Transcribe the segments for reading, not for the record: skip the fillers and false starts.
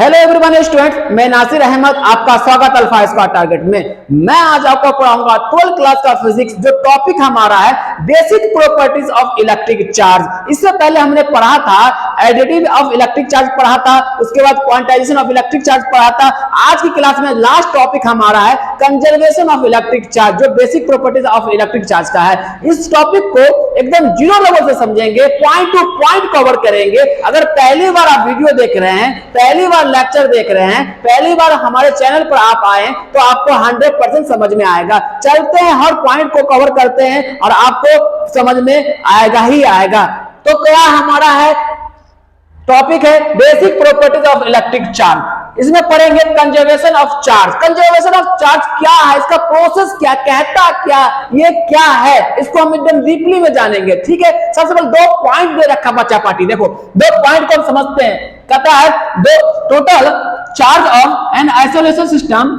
Hello everyone student, मैं नासिर अहमद आपका स्वागत अल्फा स्क्वायर टारगेट में। मैं आज आपको पढ़ाऊंगा 12th क्लास का फिजिक्स, जो टॉपिक हमारा है basic properties of electric charge. इससे पहले हमने पढ़ा था एडिटिव ऑफ इलेक्ट्रिक चार्ज पढ़ा था, उसके बाद क्वांटाइजेशन ऑफ इलेक्ट्रिक चार्ज पढ़ा था। आज की क्लास में लास्ट टॉपिक हमारा है कंजर्वेशन ऑफ इलेक्ट्रिक चार्ज, जो basic properties of electric charge का है। इस टॉपिक को एकदम जीरो लेवल से समझेंगे, पॉइंट टू पॉइंट कवर करेंगे। अगर पहली बार आप वीडियो देख रहे हैं, पहली बार लेक्चर देख रहे हैं, पहली बार हमारे चैनल पर आप आए तो आपको 100% समझ में आएगा। चलते हैं, हर पॉइंट को कवर करते हैं और आपको समझ में आएगा ही आएगा। तो क्या हमारा है टॉपिक है basic properties of electric charge. इसमें पढ़ेंगे conservation of charge. Conservation of charge क्या है, इसका प्रोसेस क्या, कहता क्या, ये क्या है, इसको हम एकदम डीपली में जानेंगे। ठीक है, सबसे पहले दो पॉइंट दे रखा बच्चा पार्टी, देखो दो पॉइंट को हम समझते हैं। कहता है दो total charge of an isolation system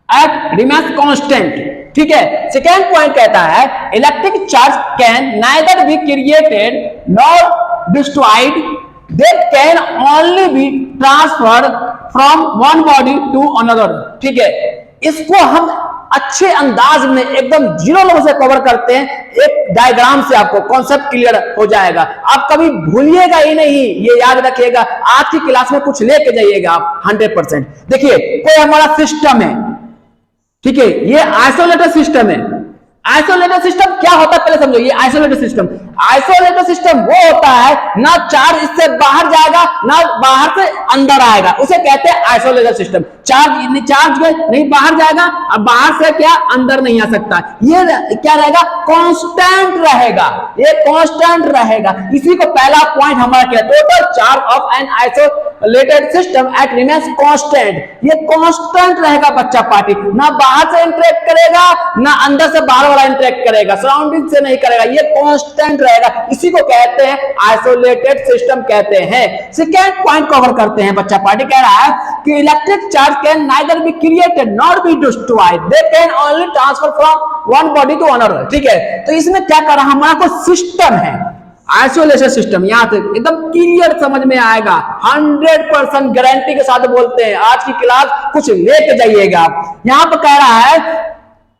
at remains constant. ठीक है, सेकेंड पॉइंट कहता है electric charge can neither be created nor destroyed, that can only be transferred from one body to another। ठीक है, इसको हम अच्छे अंदाज में एकदम जीरो लेवल से कवर करते हैं। एक डायग्राम से आपको कॉन्सेप्ट क्लियर हो जाएगा, आप कभी भूलिएगा ही नहीं, ये याद रखिएगा। आज की क्लास में कुछ लेके जाइएगा आप 100%। देखिए, कोई हमारा सिस्टम है, ठीक है, ये आइसोलेटेड सिस्टम है। आइसोलेटेड सिस्टम क्या होता है पहले समझो। ये आइसोलेटेड सिस्टम वो होता है ना चार्ज इससे बाहर जाएगा ना बाहर से अंदर आएगा, उसे कहते हैं आइसोलेटेड सिस्टम। चार्ज नहीं बाहर जाएगा और बाहर से क्या अंदर नहीं आ सकता। ये क्या रहेगा, कांस्टेंट रहेगा, ये कांस्टेंट रहेगा। इसी को पहला पॉइंट हमारा क्या, total charge of an isolated system at remains constant. ये कांस्टेंट रहेगा बच्चा पार्टी, ना बाहर से इंटरेक्ट करेगा ना अंदर से बाहर वाला इंटरेक्ट करेगा, सराउंडिंग से नहीं करेगा, ये कांस्टेंट रहेगा। इसी को कहते हैं आइसोलेटेड सिस्टम कहते हैं। सेकेंड पॉइंट कवर करते हैं। बच्चा पार्टी कह रहा है कि electric charge can neither be created not be destroyed, they can only transfer from one body to another. ठीक है, तो इसमें क्या कर रहा है, हमारा कोई सिस्टम है आइसोलेशन सिस्टम, यहां तक एकदम क्लियर समझ में आएगा, 100% गारंटी के साथ बोलते हैं। आज की क्लास कुछ लेके जाइएगा आप। यहां पर कह रहा है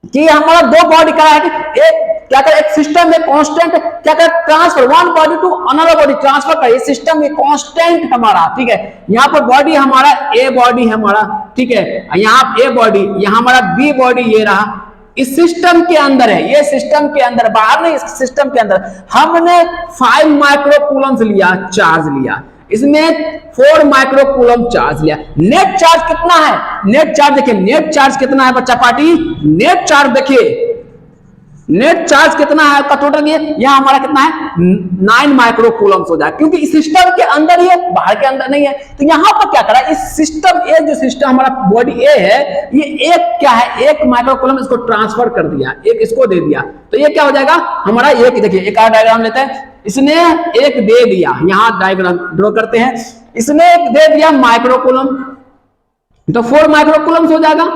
कि हमारा दो बॉडी का है कि एक क्या कर, एक सिस्टम में कांस्टेंट क्या कर, transfer one body to another body transfer कर, ये सिस्टम में कांस्टेंट हमारा। ठीक है, यहाँ पर बॉडी हमारा ए बॉडी हमारा, ठीक है, यहाँ ए बॉडी, यहाँ हमारा बी बॉडी, ये रहा, इस सिस्टम के अंदर है, ये सिस्टम के अंदर, बाहर नहीं, इस सिस्टम के अंदर हमने 5 माइक्रोकूलम्स लिया, चार्ज लिया, इसमें 4 माइक्रोकूलम चार्ज लिया। नेट चार्ज कितना है, नेट चार्ज देखिए, नेट चार्ज कितना है बच्चा पार्टी, नेट चार्ज देखिए, नेट चार्ज कितना है का टोटल, ये यहां हमारा कितना है 9 माइक्रोकूलम्स हो जाए, क्योंकि इस सिस्टम के अंदर ही है, बाहर के अंदर नहीं है। तो यहां पर क्या करा, इस सिस्टम ए, जो सिस्टम हमारा बॉडी ए है, ये एक क्या है, 1 माइक्रोकूलम इसको ट्रांसफर कर दिया, एक इसको दे दिया, तो ये क्या हो जाएगा हमारा एक। देखिए एक और डायग्राम लेते हैं, इसने एक दे दिया, यहां डायग्राम ड्रॉ करते हैं, इसने एक दे दिया माइक्रोकूलम, तो 4 माइक्रोकूलम्स हो जाएगा,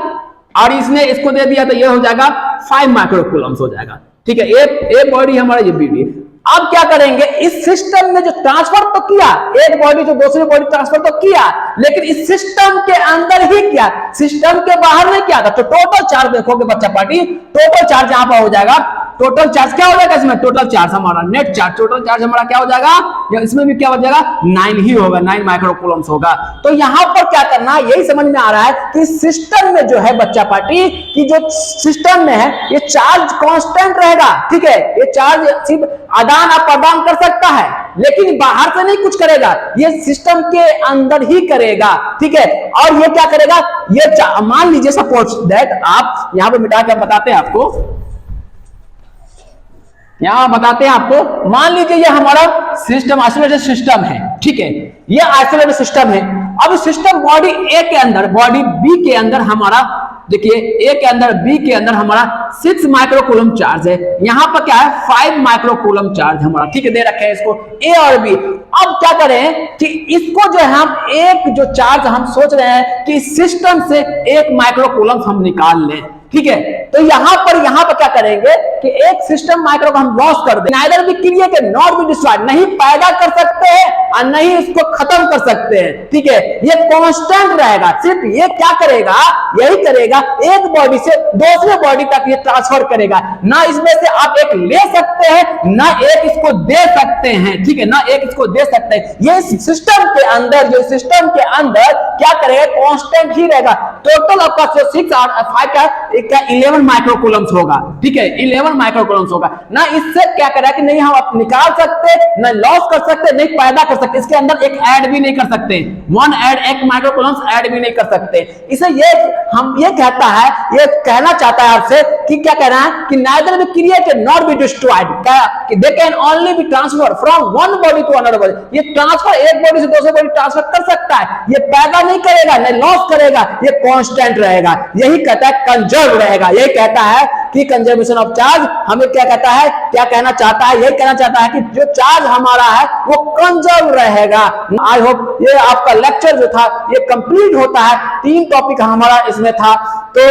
और इसने इसको दे दिया तो ये हो जाएगा 5 माइक्रोकूलम्स हो जाएगा। ठीक है, एक बॉडी हमारा ये बी। अब क्या करेंगे, इस सिस्टम में जो ट्रांसफर तो किया, एक बॉडी जो दूसरी बॉडी ट्रांसफर तो किया, लेकिन इस सिस्टम के अंदर ही किया, सिस्टम के बाहर नहीं किया था। तो टोटल चार्ज देखोगे बच्चा पार्टी, टोटल चार्ज यहां पर हो जाएगा, टोटल चार्ज क्या हो जाएगा इसमें, टोटल चार्ज हमारा नेट चार्ज, टोटल चार्ज हमारा क्या हो जाएगा, या इसमें भी क्या हो जाएगा 9 ही होगा, 9 माइक्रोकूलम्स होगा। तो यहां पर क्या करना, यही समझ में आ रहा है कि सिस्टम में जो है बच्चा पार्टी की, जो सिस्टम में है ये चार्ज कांस्टेंट रहेगा। ठीक है, ये चार्ज सिर्फ आदान प्रदान कर सकता है, लेकिन बाहर से नहीं कुछ करेगा, ये सिस्टम के अंदर ही करेगा। ठीक है, और ये क्या करेगा, ये मान लीजिए सपोज दैट, आप यहां पर मिटा के बताते हैं आपको, यहां बताते हैं आपको, मान लीजिए ये हमारा सिस्टम आइसोलेटेड सिस्टम है। ठीक है, ये आइसोलेटेड सिस्टम है। अब सिस्टम बॉडी ए के अंदर, बॉडी बी के अंदर हमारा, देखिए ए के अंदर बी के अंदर हमारा 6 माइक्रोकूलम चार्ज है, यहां पर क्या है 5 माइक्रोकूलम चार्ज हमारा। ठीक है, दे रखे हैं इसको ए और बी। अब क्या करें कि इसको जो है हम एक जो चार्ज हम सोच रहे हैं कि सिस्टम से 1 माइक्रोकूलम हम निकाल लें। ठीक है। तो यहां पर क्या करेंगे कि एक सिस्टम माइक्रो को हम लॉस कर दें, neither be created not be destroyed, नहीं पैदा कर सकते हैं और नहीं इसको खत्म कर सकते हैं, ठीक है। ये कांस्टेंट रहेगा, सिर्फ ये क्या करेगा, यही करेगा, एक बॉडी से दूसरे बॉडी तक ये ट्रांसफर करेगा। ना इसमें से आप एक ले सकते हैं, ना एक इसको दे सकते हैं, ठीक है, ना एक इसको दे सकते हैं। ये सिस्टम के अंदर, जो सिस्टम के अंदर क्या करेगा, कांस्टेंट ही रहेगा। टोटल आपका 6 और 5 का 11 माइक्रोकूलम्स होगा, ठीक है, 11 माइक्रोकूलम्स होगा। ना इससे क्या करेगा कि नहीं हम निकाल सकते, ना लॉस कर सकते, नहीं पैदा कर सकते, इसके अंदर एक ऐड भी नहीं कर सकते, एक माइक्रोकूलम्स ऐड भी नहीं कर सकते। इसे ये हम ये कहता है, ये कहना चाहता है आपसे कि क्या कह रहा है कि neither be created nor be destroyed, कि they can only be transferred from one body to another body। ये ट्रांसफर एक बॉडी से दूसरे बॉडी ट्रांसफर कर सकता है, ये पैदा नहीं करेगा, नहीं लॉस करेगा, ये कांस्टेंट रहेगा। यही कहता है कंजर्व रहेगा, यही कहता है कि कंजर्वेशन ऑफ चार्ज हमें क्या कहता है, क्या कहना चाहता है, यही कहना चाहता है कि जो चार्ज हमारा है वो कंजर्व रहेगा। आई होप ये आपका लेक्चर जो था ये कंप्लीट होता है। 3 टॉपिक हमारा इसमें था, तो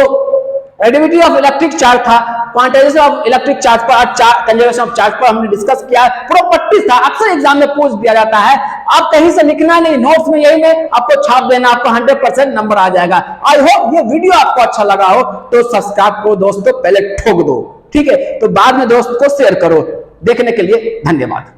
एडिविटी ऑफ इलेक्ट्रिक चार्ज था, क्वांटाइजेशन ऑफ इलेक्ट्रिक चार्ज पर, कंजर्वेशन ऑफ चार्ज पर हमने डिस्कस किया। प्रॉपर्टीज था, अक्सर एग्जाम में पूछ दिया जाता है, आप कहीं से लिखना नहीं, नोट्स में यही में आपको छाप देना, आपको 100% नंबर आ जाएगा। आई होप ये वीडियो आपको अच्छा लगा हो तो सब्सक्राइब को दोस्तों पहले ठोक दो, ठीक है, तो बाद में दोस्त को शेयर करो। देखने के लिए धन्यवाद।